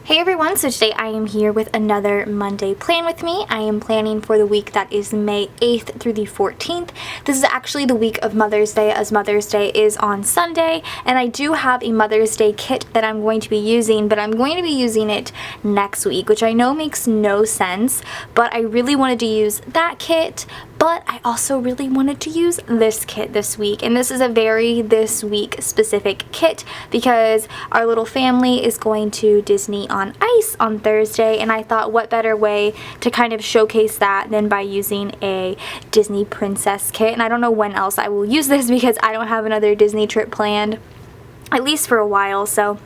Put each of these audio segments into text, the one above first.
Hey everyone, so today I am here with another Monday plan with me. I am planning for the week that is May 8th through the 14th. This is actually the week of Mother's Day, as Mother's Day is on Sunday, and I do have a Mother's Day kit that I'm going to be using, but I'm going to be using it next week, which I know makes no sense, but I really wanted to use that kit, but I also really wanted to use this kit this week, and this is a very this week specific kit because our little family is going to Disney on Ice on Thursday, and I thought what better way to kind of showcase that than by using a Disney princess kit. And I don't know when else I will use this because I don't have another Disney trip planned, at least for a while, so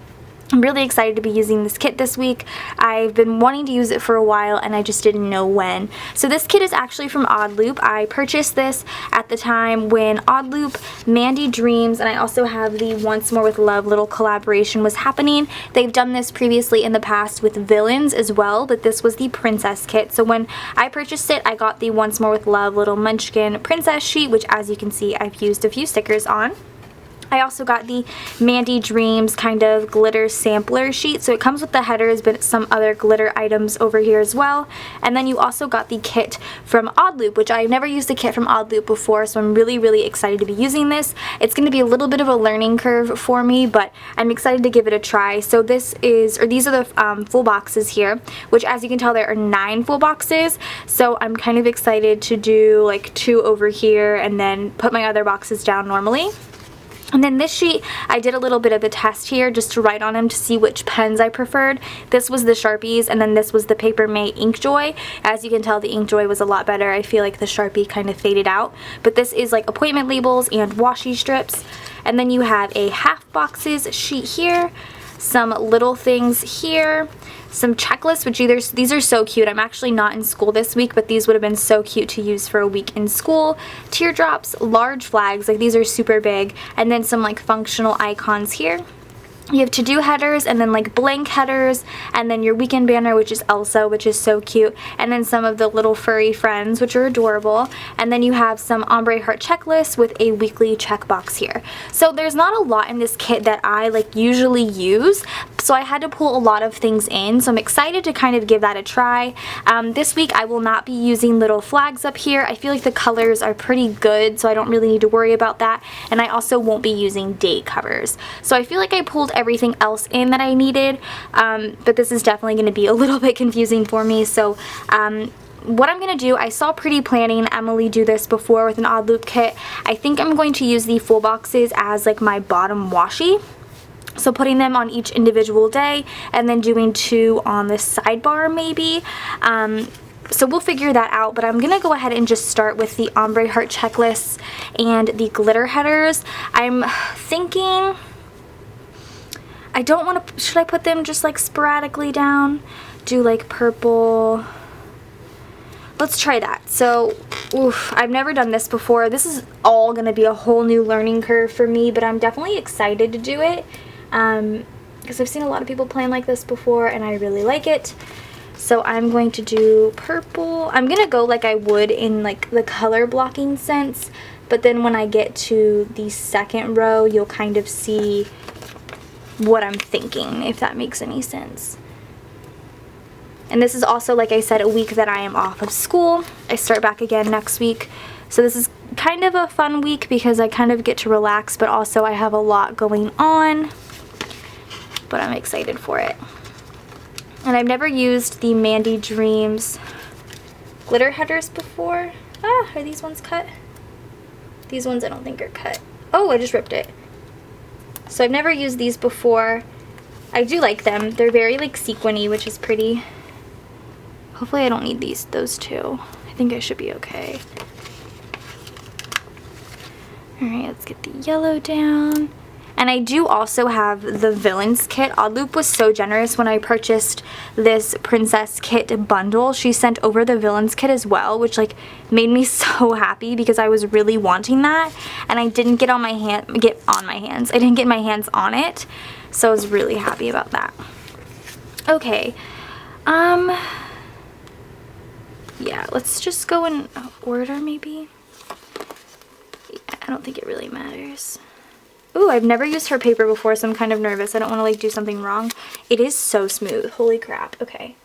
I'm really excited to be using this kit this week. I've been wanting to use it for a while and I just didn't know when. So this kit is actually from OddLoop. I purchased this at the time when OddLoop, Mandy Dreams, and I also have the Once More with Love little collaboration was happening. They've done this previously in the past with villains as well, but this was the princess kit. So when I purchased it, I got the Once More with Love little munchkin princess sheet, which as you can see, I've used a few stickers on. I also got the Mandy Dreams kind of glitter sampler sheet. So it comes with the headers, but some other glitter items over here as well. And then you also got the kit from OddLoop, which I've never used a kit from OddLoop before, so I'm really excited to be using this. It's going to be a little bit of a learning curve for me, but I'm excited to give it a try. So these are the full boxes here, which as you can tell there are 9 full boxes. So I'm kind of excited to do like 2 over here and then put my other boxes down normally. And then this sheet, I did a little bit of a test here just to write on them to see which pens I preferred. This was the Sharpies, and then this was the Paper Mate Inkjoy. As you can tell, the Inkjoy was a lot better. I feel like the Sharpie kind of faded out. But this is like appointment labels and washi strips. And then you have a half boxes sheet here, some little things here, some checklists, which these are so cute. I'm actually not in school this week, but these would have been so cute to use for a week in school. Teardrops, large flags, like these are super big, and then some like functional icons here. You have to-do headers and then like blank headers, and then your weekend banner, which is Elsa, which is so cute, and then some of the little furry friends, which are adorable, and then you have some ombre heart checklists with a weekly checkbox here. So there's not a lot in this kit that I like usually use, so I had to pull a lot of things in, so I'm excited to kind of give that a try. This week I will not be using little flags up here. I feel like the colors are pretty good, so I don't really need to worry about that, and I also won't be using date covers. So I feel like I pulled everything else in that I needed, but this is definitely going to be a little bit confusing for me. So what I'm going to do, I saw Pretty Planning Emily do this before with an OddLoop kit. I think I'm going to use the full boxes as like my bottom washi. So putting them on each individual day and then doing 2 on the sidebar maybe. So we'll figure that out, but I'm going to go ahead and just start with the ombre heart checklists and the glitter headers. I'm thinking I don't want to, should I put them just like sporadically down? Do like purple. Let's try that. So, I've never done this before. This is all going to be a whole new learning curve for me, but I'm definitely excited to do it. Because I've seen a lot of people playing like this before and I really like it. So I'm going to do purple. I'm going to go like I would in like the color blocking sense, but then when I get to the second row, you'll kind of see what I'm thinking, if that makes any sense. And this is also, like I said, a week that I am off of school. I start back again next week. So this is kind of a fun week because I kind of get to relax, but also I have a lot going on. But I'm excited for it. And I've never used the Mandy Dreams glitter headers before. Are these ones cut? These ones I don't think are cut. Oh, I just ripped it. So I've never used these before. I do like them. They're very like sequiny, which is pretty. Hopefully I don't need those 2. I think I should be okay. Alright, let's get the yellow down. And I do also have the Villains kit. OddLoop was so generous when I purchased this princess kit bundle. She sent over the Villains kit as well, which like made me so happy because I was really wanting that, and I didn't get my hands. I didn't get my hands on it, so I was really happy about that. Okay, yeah, let's just go in order maybe. I don't think it really matters. Ooh, I've never used her paper before, so I'm kind of nervous. I don't want to like do something wrong. It is so smooth. Holy crap. Okay.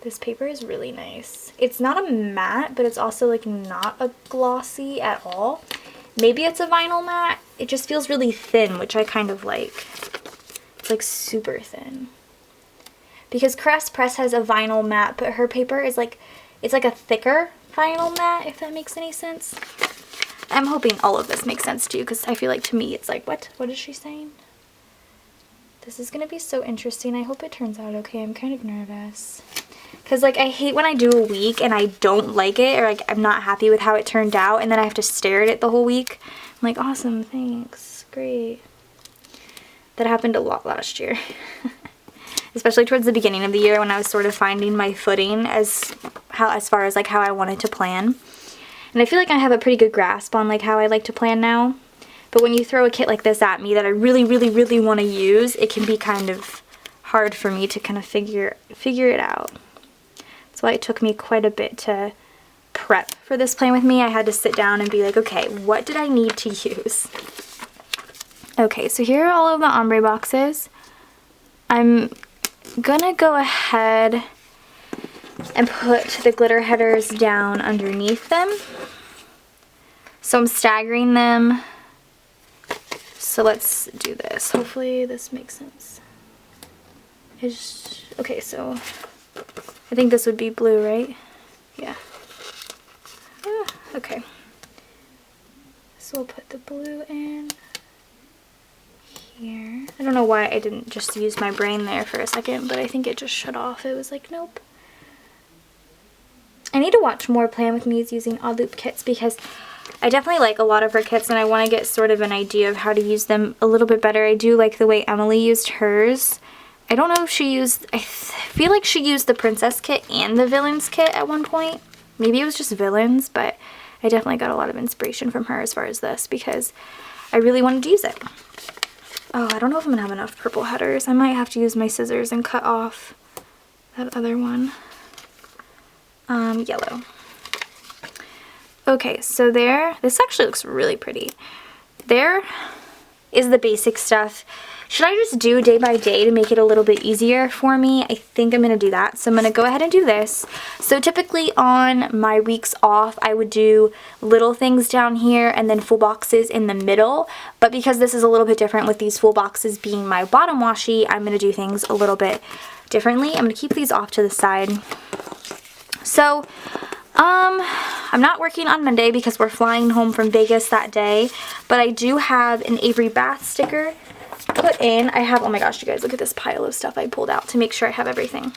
This paper is really nice. It's not a matte, but it's also like not a glossy at all. Maybe it's a vinyl matte. It just feels really thin, which I kind of like. It's like super thin. Because Crest Press has a vinyl matte, but her paper is like, it's like a thicker vinyl matte, if that makes any sense. I'm hoping all of this makes sense to you, because I feel like to me it's like, what is she saying? This is going to be so interesting. I hope it turns out okay. I'm kind of nervous. Because like I hate when I do a week and I don't like it, or like I'm not happy with how it turned out, and then I have to stare at it the whole week. I'm like, awesome, thanks, great. That happened a lot last year. Especially towards the beginning of the year when I was sort of finding my footing as far as like how I wanted to plan. And I feel like I have a pretty good grasp on like how I like to plan now. But when you throw a kit like this at me that I really, really, really want to use, it can be kind of hard for me to kind of figure it out. That's why it took me quite a bit to prep for this plan with me. I had to sit down and be like, okay, what did I need to use? Okay, so here are all of the ombre boxes. I'm gonna go ahead and put the glitter headers down underneath them. So I'm staggering them. So let's do this. Hopefully this makes sense. Okay, so I think this would be blue, right? Yeah. Okay. So we'll put the blue in here. I don't know why I didn't just use my brain there for a second, but I think it just shut off. It was like, nope. I need to watch more Plan With Me's using OddLoop kits, because I definitely like a lot of her kits and I want to get sort of an idea of how to use them a little bit better. I do like the way Emily used hers. I don't know if she used, I feel like she used the Princess kit and the Villains kit at one point. Maybe it was just Villains, but I definitely got a lot of inspiration from her as far as this, because I really wanted to use it. Oh, I don't know if I'm going to have enough purple headers. I might have to use my scissors and cut off that other one. Yellow. Okay, so this actually looks really pretty. There is the basic stuff. Should I just do day by day to make it a little bit easier for me? I think I'm going to do that. So I'm going to go ahead and do this. So typically on my weeks off, I would do little things down here and then full boxes in the middle. But because this is a little bit different with these full boxes being my bottom washi, I'm going to do things a little bit differently. I'm going to keep these off to the side. So I'm not working on Monday because we're flying home from Vegas that day, but I do have an Avery Bath sticker put in. I have, oh my gosh, you guys, look at this pile of stuff I pulled out to make sure I have everything.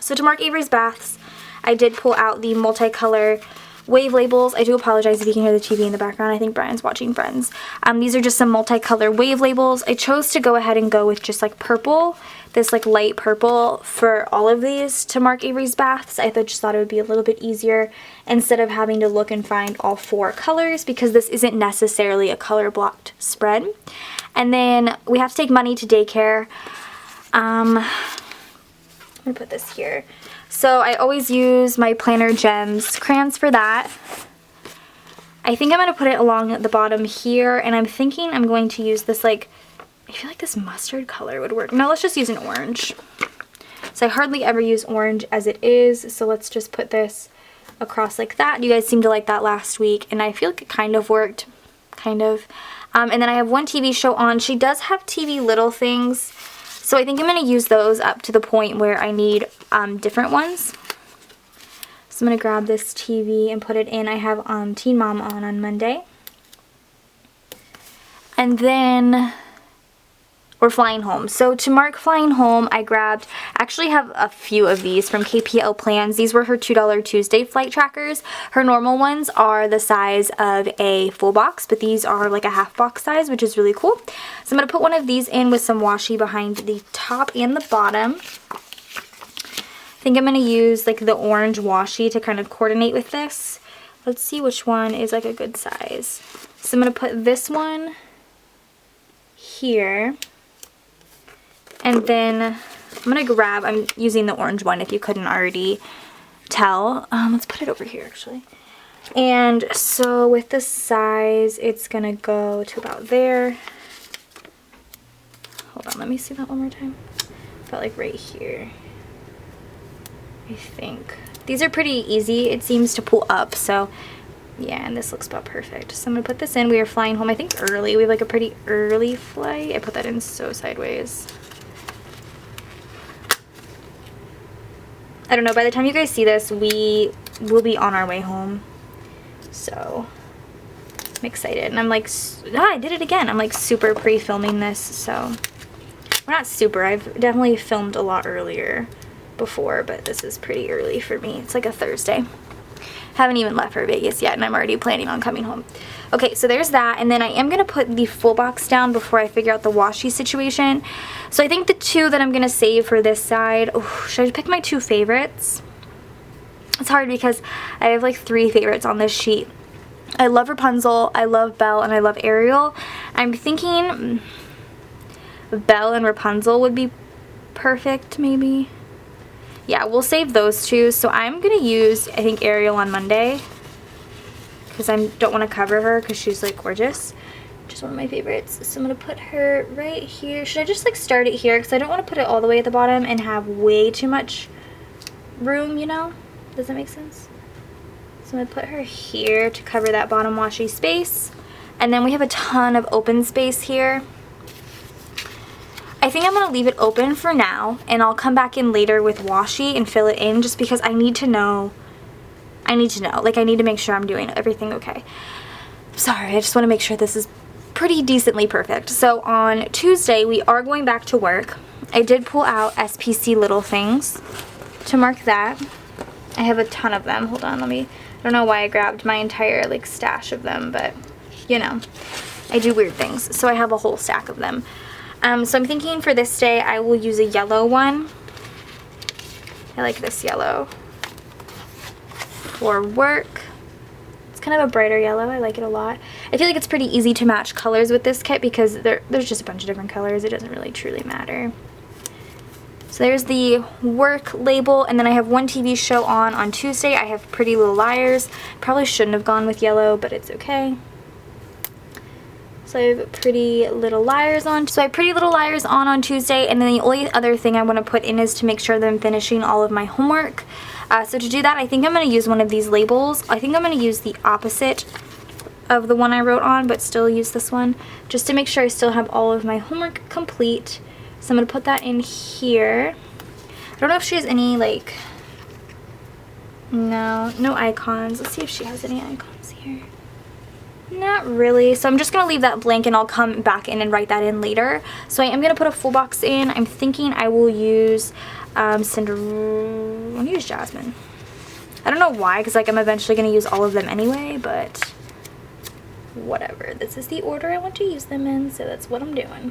So to mark Avery's baths, I did pull out the multicolor wave labels. I do apologize if you can hear the TV in the background. I think Brian's watching Friends. These are just some multicolor wave labels. I chose to go ahead and go with just like purple, this like light purple for all of these to mark Avery's baths. I just thought it would be a little bit easier instead of having to look and find all 4 colors, because this isn't necessarily a color blocked spread. And then we have to take money to daycare. I'm gonna put this here. So I always use my Planner Gems crayons for that. I think I'm going to put it along the bottom here, and I'm thinking I'm going to use this, like, I feel like this mustard color would work. No, let's just use an orange. So I hardly ever use orange as it is, so let's just put this across like that. You guys seemed to like that last week, and I feel like it kind of worked, kind of. And then I have one TV show on. She does have TV Little Things, so I think I'm going to use those up to the point where I need different ones. So I'm going to grab this TV and put it in. I have Teen Mom on Monday. And then we're flying home. So to mark flying home, I actually have a few of these from KPL Plans. These were her $2 Tuesday flight trackers. Her normal ones are the size of a full box, but these are like a half box size, which is really cool. So I'm going to put one of these in with some washi behind the top and the bottom. I think I'm going to use like the orange washi to kind of coordinate with this. Let's see which one is like a good size. So I'm going to put this one here. And then I'm going to I'm using the orange one if you couldn't already tell. Let's put it over here actually. And so with the size, it's going to go to about there. Hold on, let me see that one more time. About like right here, I think. These are pretty easy, it seems to pull up, so yeah, and this looks about perfect. So I'm gonna put this in. We are flying home, I think, early. We have like a pretty early flight. I put that in so sideways. I don't know, by the time you guys see this, we will be on our way home. So I'm excited. And I'm like, I did it again. I'm like super pre-filming this, so. Well, not super. I've definitely filmed a lot earlier before, but this is pretty early for me. It's like a Thursday. Haven't even left for Vegas yet, and I'm already planning on coming home. Okay, so there's that, and then I am going to put the full box down before I figure out the washi situation. So I think the two that I'm going to save for this side, should I pick my two favorites? It's hard because I have like 3 favorites on this sheet. I love Rapunzel, I love Belle, and I love Ariel. I'm thinking Belle and Rapunzel would be perfect, maybe. Yeah, we'll save those two. So I'm going to use, I think, Ariel on Monday. Because I don't want to cover her because she's, like, gorgeous. Just one of my favorites. So I'm going to put her right here. Should I just, like, start it here? Because I don't want to put it all the way at the bottom and have way too much room, you know? Does that make sense? So I'm going to put her here to cover that bottom washi space. And then we have a ton of open space here. I think I'm going to leave it open for now, and I'll come back in later with washi and fill it in just because I need to know. Like, I need to make sure I'm doing everything okay. Sorry, I just want to make sure this is pretty decently perfect. So on Tuesday, we are going back to work. I did pull out SPC little things to mark that. I have a ton of them. Hold on, I don't know why I grabbed my entire, like, stash of them, but, you know, I do weird things. So I have a whole stack of them. So I'm thinking for this day I will use a yellow one. I like this yellow for work. It's kind of a brighter yellow. I like it a lot. I feel like it's pretty easy to match colors with this kit because there's just a bunch of different colors. It doesn't really truly matter. So there's the work label, and then I have one TV show on Tuesday. I have Pretty Little Liars. Probably shouldn't have gone with yellow, but it's okay. So I have Pretty Little Liars on. So I have Pretty Little Liars on Tuesday, and then the only other thing I want to put in is to make sure that I'm finishing all of my homework. So to do that, I think I'm going to use one of these labels. I think I'm going to use the opposite of the one I wrote on, but still use this one, just to make sure I still have all of my homework complete. So I'm going to put that in here. I don't know if she has any, like, no icons. Let's see if she has any icons here. Not really. So I'm just going to leave that blank, and I'll come back in and write that in later. So I am going to put a full box in. I'm thinking I will use Cinderella. I'm going to use Jasmine. I don't know why, because like I'm eventually going to use all of them anyway, but whatever. This is the order I want to use them in, so that's what I'm doing.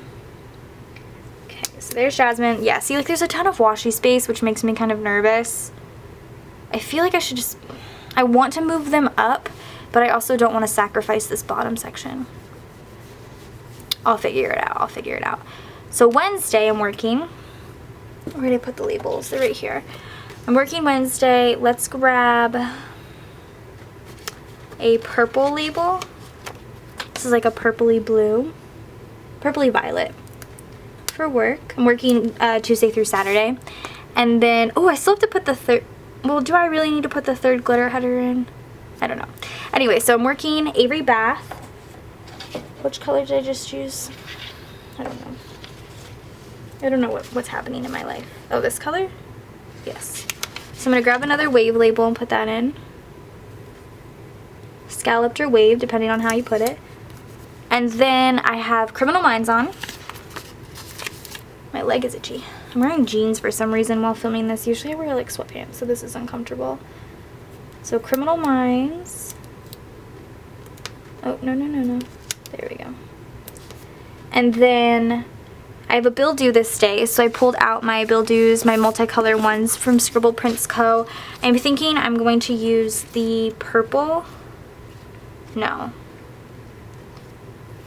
Okay, so there's Jasmine. Yeah, see, like there's a ton of washi space, which makes me kind of nervous. I feel like I should just, I want to move them up, but I also don't want to sacrifice this bottom section. I'll figure it out. I'll figure it out. So Wednesday I'm working. Where did I put the labels? They're right here. I'm working Wednesday. Let's grab a purple label. This is like a purpley blue. Purpley violet for work. I'm working Tuesday through Saturday. And then, oh, I still have to put the third. Well, do I really need to put the third glitter header in? I don't know. Anyway, so I'm working Avery Bath. Which color did I just choose? I don't know. I don't know what's happening in my life. Oh, this color? Yes. So I'm going to grab another wave label and put that in. Scalloped or wave, depending on how you put it. And then I have Criminal Minds on. My leg is itchy. I'm wearing jeans for some reason while filming this. Usually I wear like sweatpants, so this is uncomfortable. So Criminal Minds. Oh, no. There we go. And then I have a bill due this day, so I pulled out my bill dues, my multicolor ones from Scribble Prints Co. I'm thinking I'm going to use the purple. No.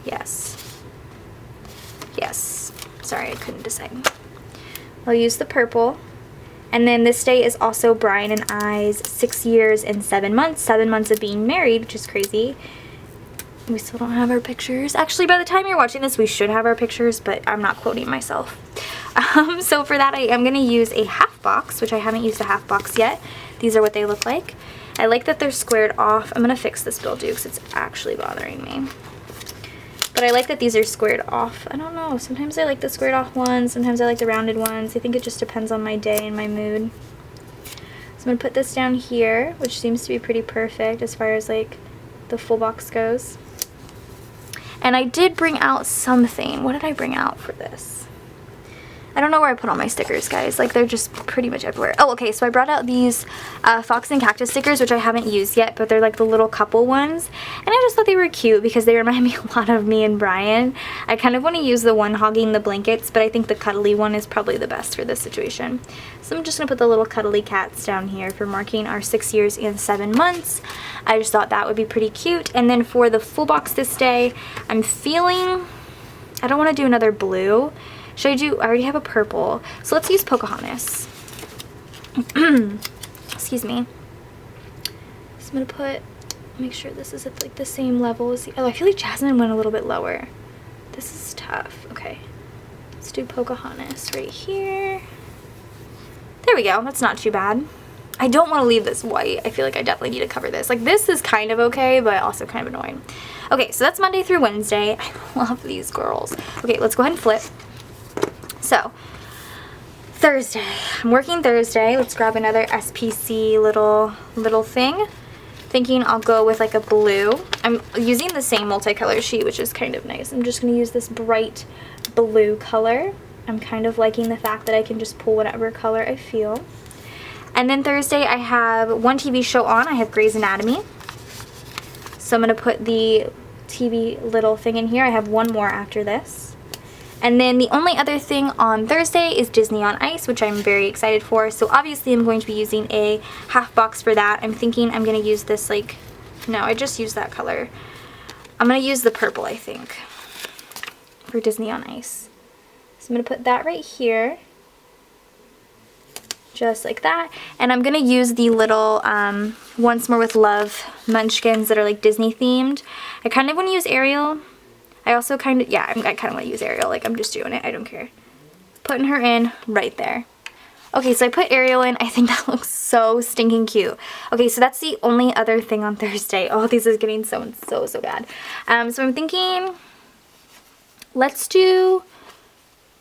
Yes. Yes. Sorry, I couldn't decide. I'll use the purple. And then this day is also Brian and I's 6 years and 7 months. 7 months of being married, which is crazy. We still don't have our pictures. Actually, by the time you're watching this, we should have our pictures, but I'm not quoting myself. So for that, I am going to use a half box, which I haven't used a half box yet. These are what they look like. I like that they're squared off. I'm going to fix this mildew because it's actually bothering me. But I like that these are squared off. I don't know. Sometimes I like the squared off ones. Sometimes I like the rounded ones. I think it just depends on my day and my mood. So I'm going to put this down here, which seems to be pretty perfect as far as like the full box goes. And I did bring out something. What did I bring out for this? I don't know where I put all my stickers, guys. Like, they're just pretty much everywhere. Oh, okay, so I brought out these Fox and Cactus stickers, which I haven't used yet, but they're like the little couple ones. And I just thought they were cute because they remind me a lot of me and Brian. I kind of want to use the one hogging the blankets, but I think the cuddly one is probably the best for this situation. So I'm just going to put the little cuddly cats down here for marking our 6 years and 7 months. I just thought that would be pretty cute. And then for the full box this day, I'm feeling... I don't want to do another blue. Should I do, I already have a purple. So let's use Pocahontas. Excuse me. So I'm going to put, make sure this is at like the same level as the, oh, I feel like Jasmine went a little bit lower. This is tough. Okay. Let's do Pocahontas right here. There we go. That's not too bad. I don't want to leave this white. I feel like I definitely need to cover this. Like, this is kind of okay, but also kind of annoying. Okay, so that's Monday through Wednesday. I love these girls. Okay, let's go ahead and flip. So, Thursday. I'm working Thursday. Let's grab another SPC little thing. Thinking I'll go with like a blue. I'm using the same multicolor sheet, which is kind of nice. I'm just going to use this bright blue color. I'm kind of liking the fact that I can just pull whatever color I feel. And then Thursday I have one TV show on. I have Grey's Anatomy. So I'm going to put the TV little thing in here. I have one more after this. And then the only other thing on Thursday is Disney on Ice, which I'm very excited for. So obviously I'm going to be using a half box for that. I'm thinking I'm going to use this like, no, I just used that color. I'm going to use the purple, I think, for Disney on Ice. So I'm going to put that right here. Just like that. And I'm going to use the little Once More with Love munchkins that are like Disney themed. I kind of want to use Ariel. I also kind of, yeah, I kind of want to use Ariel. Like, I'm just doing it. I don't care. Putting her in right there. Okay, so I put Ariel in. I think that looks so stinking cute. Okay, so that's the only other thing on Thursday. Oh, this is getting so bad. So I'm thinking, let's do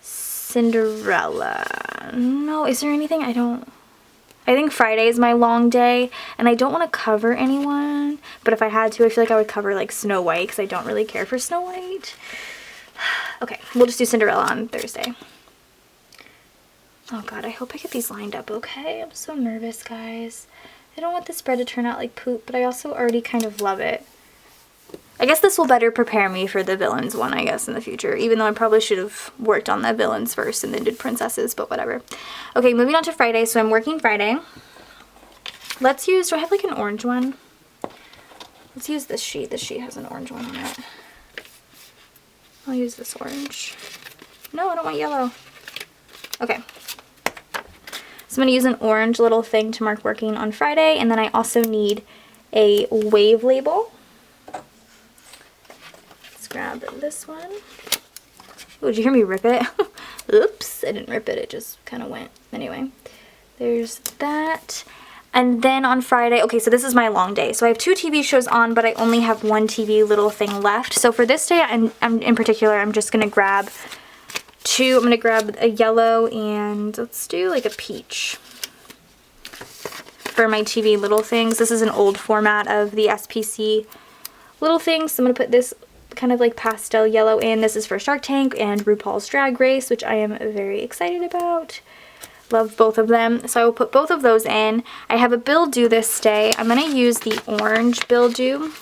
Cinderella. No, is there anything? I think Friday is my long day, and I don't want to cover anyone, but if I had to, I feel like I would cover like Snow White, because I don't really care for Snow White. Okay, we'll just do Cinderella on Thursday. Oh god, I hope I get these lined up okay. I'm so nervous, guys. I don't want this spread to turn out like poop, but I also already kind of love it. I guess this will better prepare me for the villains one, I guess, in the future. Even though I probably should have worked on the villains first and then did princesses, but whatever. Okay, moving on to Friday. So I'm working Friday. Let's use, do I have like an orange one? Let's use this sheet. This sheet has an orange one on it. I'll use this orange. No, I don't want yellow. Okay. So I'm going to use an orange little thing to mark working on Friday. And then I also need a wave label. Grab this one. Oh, did you hear me rip it? Oops, I didn't rip it. It just kind of went. Anyway, there's that. And then on Friday, okay, so this is my long day. So I have 2 TV shows on, but I only have one TV little thing left. So for this day, I'm in particular, I'm just going to grab 2. I'm going to grab a yellow and let's do like a peach for my TV little things. This is an old format of the SPC little things. So I'm going to put this kind of like pastel yellow in. This is for Shark Tank and RuPaul's Drag Race, which I am very excited about. Love both of them. So I will put both of those in. I have a bill due this day. I'm going to use the orange bill due.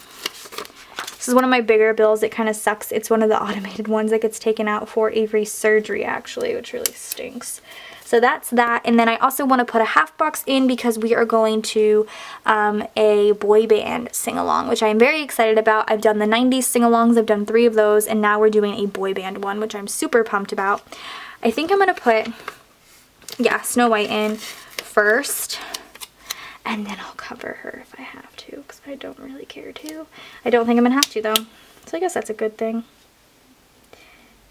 This is one of my bigger bills. It kind of sucks. It's one of the automated ones that gets taken out for Avery's surgery, actually, which really stinks. So that's that. And then I also want to put a half box in because we are going to a boy band sing-along, which I'm very excited about. I've done the 90s sing-alongs. I've done 3 of those, and now we're doing a boy band one, which I'm super pumped about. I think I'm going to put, yeah, Snow White in first, and then I'll cover her if I have to, because I don't really care to. I don't think I'm going to have to, though. So I guess that's a good thing.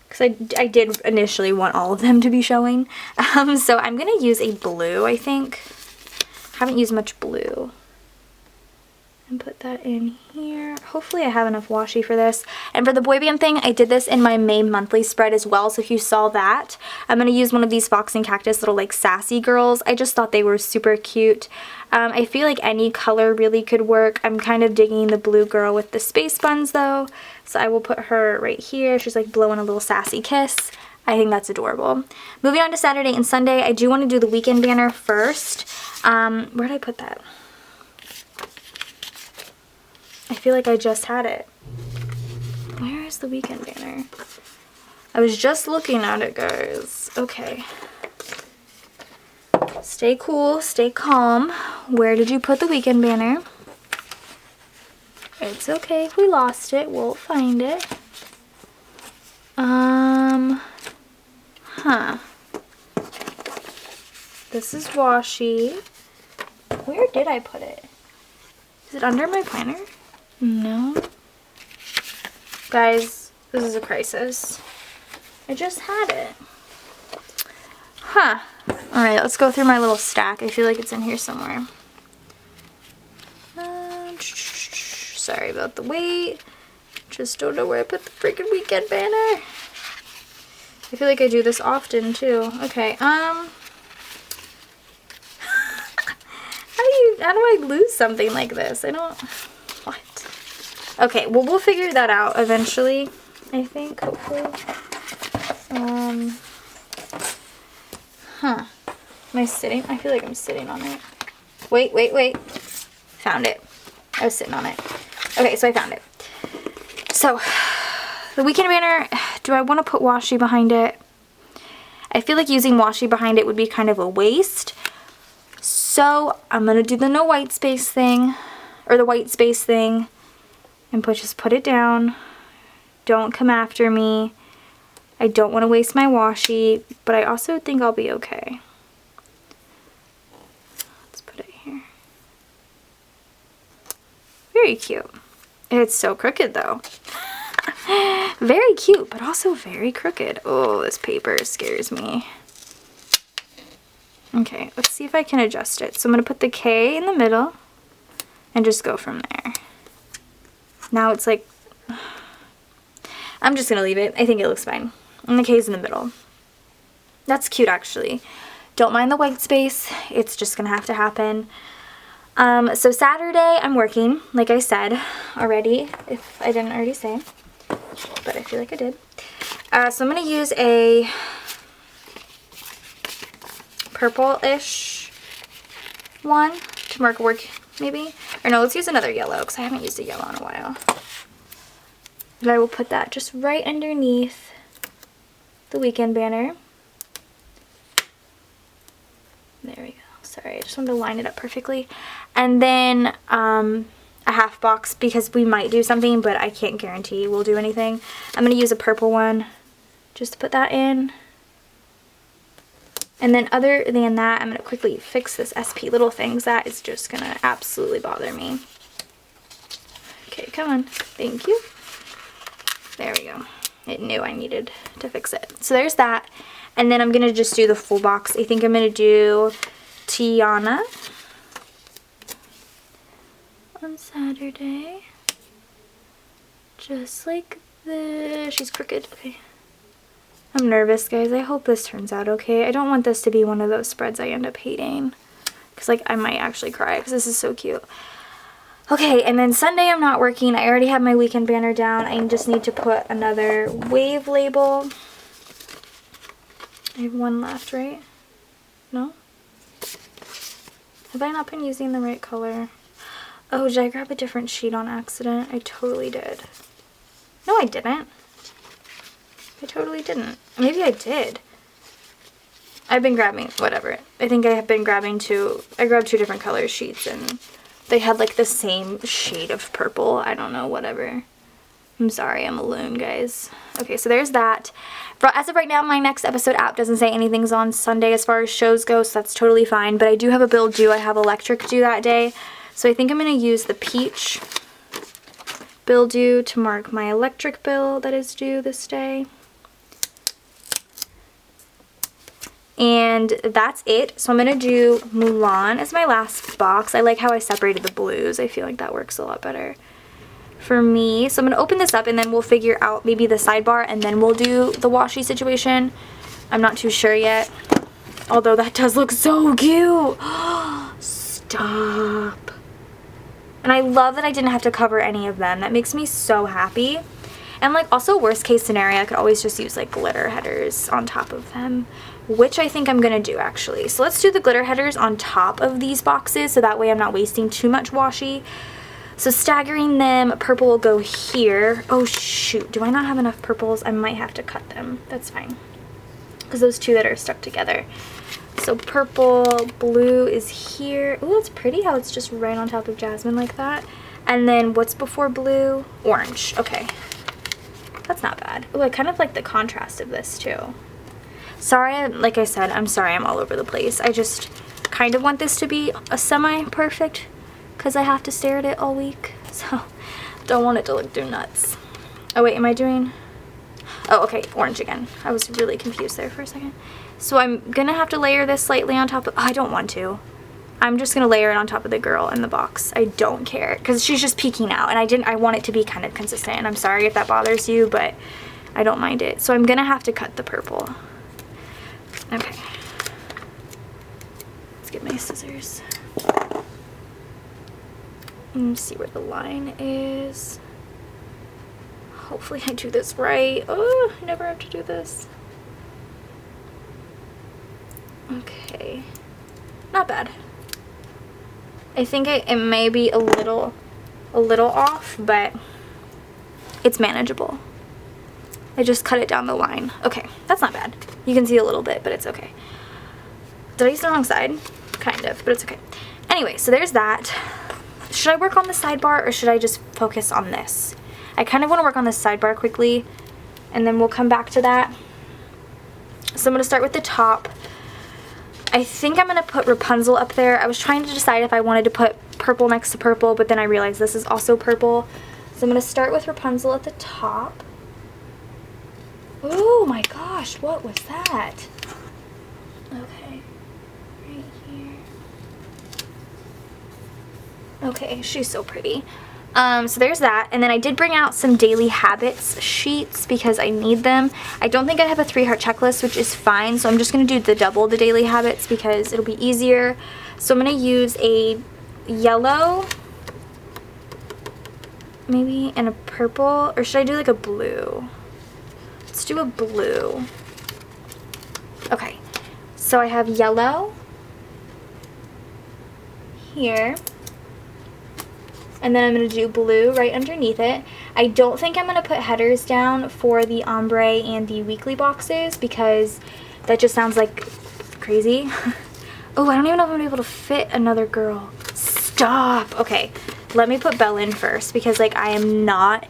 Because I did initially want all of them to be showing. So I'm going to use a blue, I think. I haven't used much blue. And put that in here. Hopefully I have enough washi for this. And for the boy band thing, I did this in my May monthly spread as well. So if you saw that, I'm going to use one of these Fox and Cactus little like sassy girls. I just thought they were super cute. I feel like any color really could work. I'm kind of digging the blue girl with the space buns though. So I will put her right here. She's like blowing a little sassy kiss. I think that's adorable. Moving on to Saturday and Sunday, I do want to do the weekend banner first. Where did I put that? I feel like I just had it. Where is the weekend banner? I was just looking at it, guys. Okay. Stay cool, stay calm. Where did you put the weekend banner? It's okay if we lost it. We'll find it. This is washi. Where did I put it? Is it under my planner? No. Guys, this is a crisis. I just had it. Huh. Alright, let's go through my little stack. I feel like it's in here somewhere. Sorry about the wait. Just don't know where I put the freaking weekend banner. I feel like I do this often too. Okay, how do I lose something like this? I don't... What? Okay, well, we'll figure that out eventually, I think, hopefully. Am I sitting? I feel like I'm sitting on it. Wait. Found it. I was sitting on it. Okay, so I found it. So, the weekend banner, do I want to put washi behind it? I feel like using washi behind it would be kind of a waste. So, I'm going to do the no white space thing, or the white space thing, and just put it down. Don't come after me. I don't want to waste my washi, but I also think I'll be okay. Let's put it here. Very cute. It's so crooked though. Very cute, but also very crooked. Oh, this paper scares me. Okay, let's see if I can adjust it. So I'm going to put the K in the middle and just go from there. Now it's like, I'm just going to leave it. I think it looks fine. And the K's in the middle. That's cute actually. Don't mind the white space. It's just going to have to happen. So Saturday I'm working, like I said already, if I didn't already say, but I feel like I did. So I'm going to use a purple-ish one to mark work, maybe. Or no, let's use another yellow because I haven't used a yellow in a while. And I will put that just right underneath the weekend banner. There we go. Sorry, I just wanted to line it up perfectly. And then a half box because we might do something, but I can't guarantee we'll do anything. I'm going to use a purple one just to put that in. And then other than that, I'm going to quickly fix this SP little things. That is just going to absolutely bother me. Okay, come on. Thank you. There we go. It knew I needed to fix it. So there's that. And then I'm going to just do the full box. I think I'm going to do Tiana on Saturday. Just like this. She's crooked. Okay. I'm nervous, guys. I hope this turns out okay. I don't want this to be one of those spreads I end up hating. Because, like, I might actually cry because this is so cute. Okay, and then Sunday I'm not working. I already have my weekend banner down. I just need to put another wave label. I have one left, right? No? Have I not been using the right color? Oh, did I grab a different sheet on accident? I totally did. No, I didn't. I totally didn't. Maybe I did. I've been grabbing, whatever. I think I have been grabbing I grabbed two different color sheets and they had like the same shade of purple. I don't know, whatever. I'm sorry, I'm a loon, guys. Okay, so there's that. As of right now, my next episode app doesn't say anything's on Sunday as far as shows go, so that's totally fine. But I do have a build due. I have electric due that day. So I think I'm going to use the peach bill due to mark my electric bill that is due this day. And that's it. So I'm going to do Mulan as my last box. I like how I separated the blues. I feel like that works a lot better for me. So I'm going to open this up and then we'll figure out maybe the sidebar and then we'll do the washi situation. I'm not too sure yet. Although that does look so cute. Stop. And I love that I didn't have to cover any of them. That makes me so happy. And like also worst case scenario, I could always just use like glitter headers on top of them, which I think I'm gonna do actually. So let's do the glitter headers on top of these boxes so that way I'm not wasting too much washi. So staggering them, purple will go here. Oh shoot, do I not have enough purples? I might have to cut them. That's fine. Because those two that are stuck together. So purple, blue is here. Oh, it's pretty how it's just right on top of jasmine like that. And then what's before blue? Orange. Okay. That's not bad. Oh, I kind of like the contrast of this too. Sorry, like I said, I'm sorry I'm all over the place. I just kind of want this to be a semi-perfect because I have to stare at it all week. So don't want it to look too nuts. Oh wait, am I doing... Oh, okay, orange again. I was really confused there for a second. So I'm gonna have to layer this slightly on top of... Oh, I don't want to. I'm just gonna layer it on top of the girl in the box. I don't care because she's just peeking out and I want it to be kind of consistent. And I'm sorry if that bothers you, but I don't mind it. So I'm gonna have to cut the purple. Okay. Let's get my scissors. And see where the line is. Hopefully I do this right. Oh, I never have to do this. Okay. Not bad. I think it may be a little off, but it's manageable. I just cut it down the line. Okay, that's not bad. You can see a little bit, but it's okay. Did I use the wrong side? Kind of, but it's okay. Anyway, so there's that. Should I work on the sidebar or should I just focus on this? I kind of want to work on this sidebar quickly and then we'll come back to that. So I'm going to start with the top. I think I'm going to put Rapunzel up there. I was trying to decide if I wanted to put purple next to purple, but then I realized this is also purple. So I'm going to start with Rapunzel at the top. Oh my gosh, what was that? Okay, right here. Okay, she's so pretty. So there's that, and then I did bring out some daily habits sheets because I need them. I don't think I have a 3-heart checklist, which is fine, so I'm just going to do the daily habits because it'll be easier. So I'm going to use a yellow, maybe, and a purple, or should I do like a blue? Let's do a blue. Okay, so I have yellow here. And then I'm going to do blue right underneath it. I don't think I'm going to put headers down for the ombre and the weekly boxes because that just sounds like crazy. Oh, I don't even know if I'm going to be able to fit another girl. Stop! Okay, let me put Belle in first because like I am not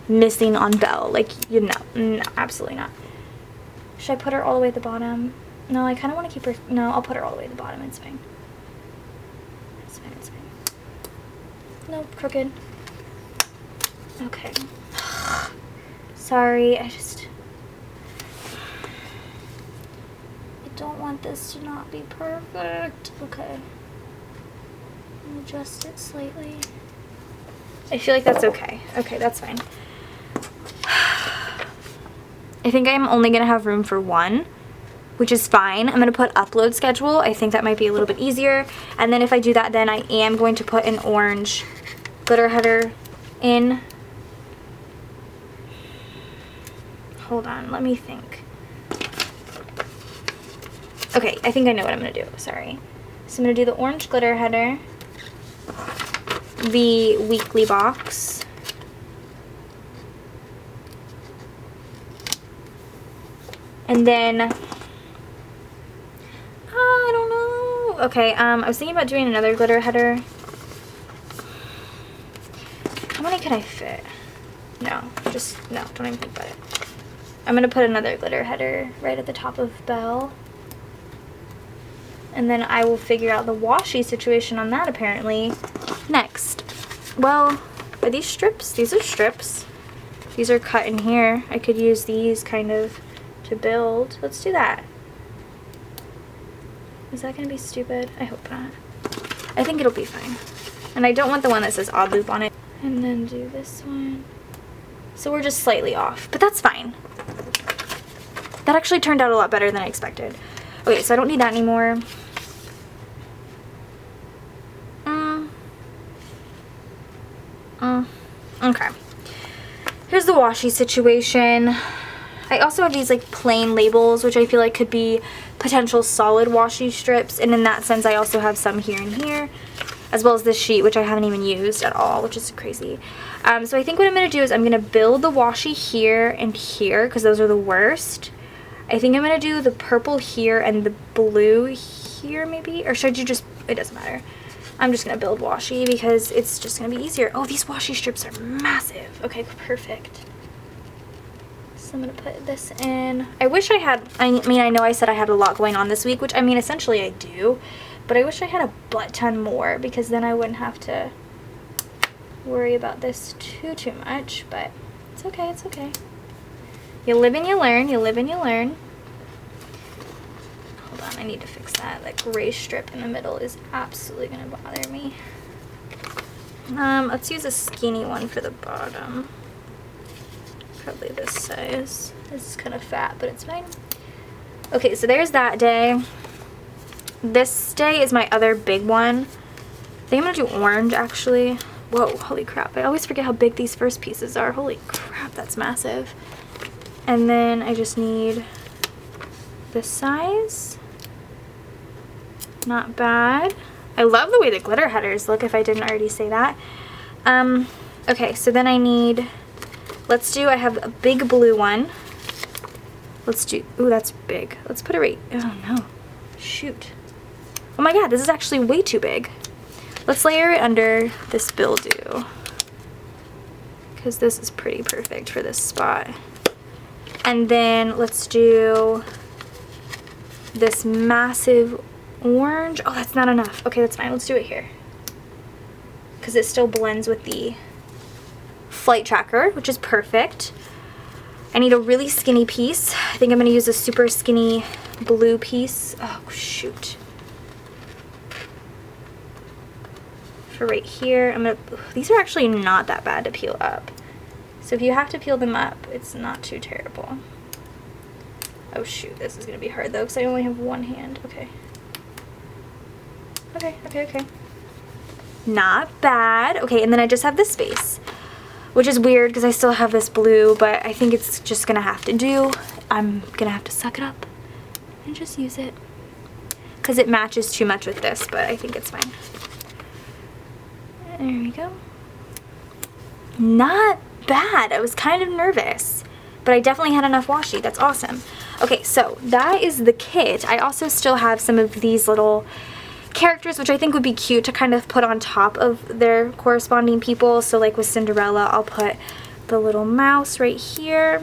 missing on Belle. Like, you know, no, absolutely not. Should I put her all the way at the bottom? No, I kind of want to keep her... No, I'll put her all the way at the bottom. It's fine. It's fine, it's fine. Nope, crooked. Okay. Sorry, I don't want this to not be perfect. Okay. I'll adjust it slightly. I feel like that's okay. Okay, that's fine. I think I'm only going to have room for one, which is fine. I'm going to put upload schedule. I think that might be a little bit easier. And then if I do that, then I am going to put an orange glitter header in. Hold on, let me think. Okay, I think I know what I'm going to do. Sorry. So I'm going to do the orange glitter header, the weekly box, and then I don't know. Okay, I was thinking about doing another glitter header. How many could I fit? No, no, don't even think about it. I'm going to put another glitter header right at the top of Belle. And then I will figure out the washi situation on that apparently next. Well, Are these strips? These are strips. These are cut in here. I could use these kind of to build. Let's do that. Is that gonna be stupid? I hope not. I think it'll be fine. And I don't want the one that says OddLoop on it. And then do this one. So we're just slightly off, but that's fine. That actually turned out a lot better than I expected. Okay, so I don't need that anymore. Okay. Here's the washi situation. I also have these like plain labels, which I feel like could be potential solid washi strips. And in that sense, I also have some here and here, as well as this sheet, which I haven't even used at all, which is crazy. So I think what I'm going to do is I'm going to build the washi here and here, because those are the worst. I think I'm going to do the purple here and the blue here maybe, or should you just, it doesn't matter. I'm just going to build washi because it's just going to be easier. Oh, these washi strips are massive. Okay, perfect. So I'm going to put this in. I wish I had, I mean, I know I said I had a lot going on this week, which I mean, essentially I do, but I wish I had a butt ton more because then I wouldn't have to worry about this too much, but it's okay, it's okay. You live and you learn, you live and you learn. Hold on, I need to fix that. That gray strip in the middle is absolutely gonna bother me. Let's use a skinny one for the bottom. Probably this size. This is kind of fat, but it's fine. Okay, so there's that day. This day is my other big one. I think I'm gonna do orange actually. Whoa, holy crap. I always forget how big these first pieces are. Holy crap, that's massive. And then I just need this size. Not bad. I love the way the glitter headers look, if I didn't already say that. Okay, so then I need, let's do, I have a big blue one. Let's do, ooh, that's big. Let's put it right, oh no, shoot. Oh my god, this is actually way too big. Let's layer it under this bildew, because this is pretty perfect for this spot. And then let's do this massive orange. Oh, that's not enough. Okay, that's fine. Let's do it here, because it still blends with the flight tracker, which is perfect. I need a really skinny piece. I think I'm going to use a super skinny blue piece. Oh, shoot. For right here, I'm gonna, these are actually not that bad to peel up. So if you have to peel them up, it's not too terrible. Oh shoot, this is gonna be hard though, because I only have one hand. Okay. Okay. Not bad. Okay, and then I just have this space, which is weird because I still have this blue, but I think it's just gonna have to do. I'm gonna have to suck it up and just use it, because it matches too much with this, but I think it's fine. There we go. Not bad. I was kind of nervous, but I definitely had enough washi. That's awesome. Okay, so that is the kit. I also still have some of these little characters, which I think would be cute to kind of put on top of their corresponding people. So like with Cinderella, I'll put the little mouse right here,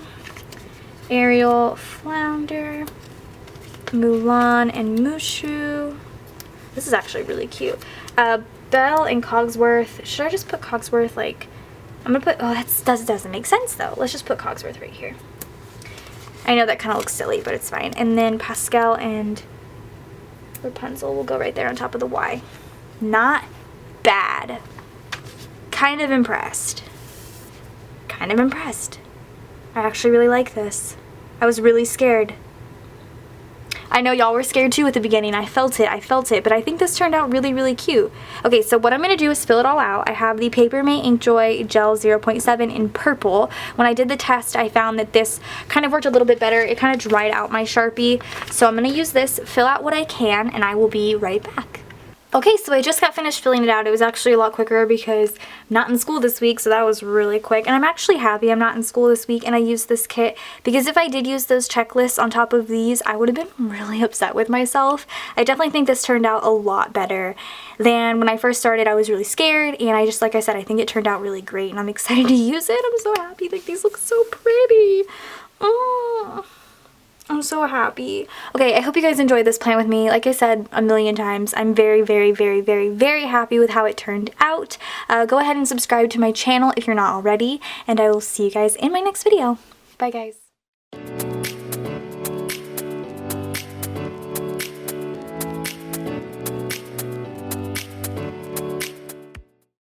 Ariel, Flounder, Mulan, and Mushu. This is actually really cute. Belle and Cogsworth. Should I just put Cogsworth like, I'm gonna put, oh, that doesn't make sense though. Let's just put Cogsworth right here. I know that kind of looks silly, but it's fine. And then Pascal and Rapunzel will go right there on top of the Y. Not bad. Kind of impressed. Kind of impressed. I actually really like this. I was really scared. I know y'all were scared too at the beginning. I felt it, but I think this turned out really, really cute. Okay, so what I'm going to do is fill it all out. I have the Paper Mate Inkjoy Gel 0.7 in purple. When I did the test, I found that this kind of worked a little bit better. It kind of dried out my Sharpie. So I'm going to use this, fill out what I can, and I will be right back. Okay, so I just got finished filling it out. It was actually a lot quicker because I'm not in school this week, so that was really quick. And I'm actually happy I'm not in school this week and I used this kit, because if I did use those checklists on top of these, I would have been really upset with myself. I definitely think this turned out a lot better than when I first started. I was really scared, and I just, like I said, I think it turned out really great, and I'm excited to use it. I'm so happy. Like, these look so pretty. Oh. I'm so happy. Okay, I hope you guys enjoyed this plan with me. Like I said a million times, I'm very, very, very, very, very happy with how it turned out. Go ahead and subscribe to my channel if you're not already, and I will see you guys in my next video. Bye, guys.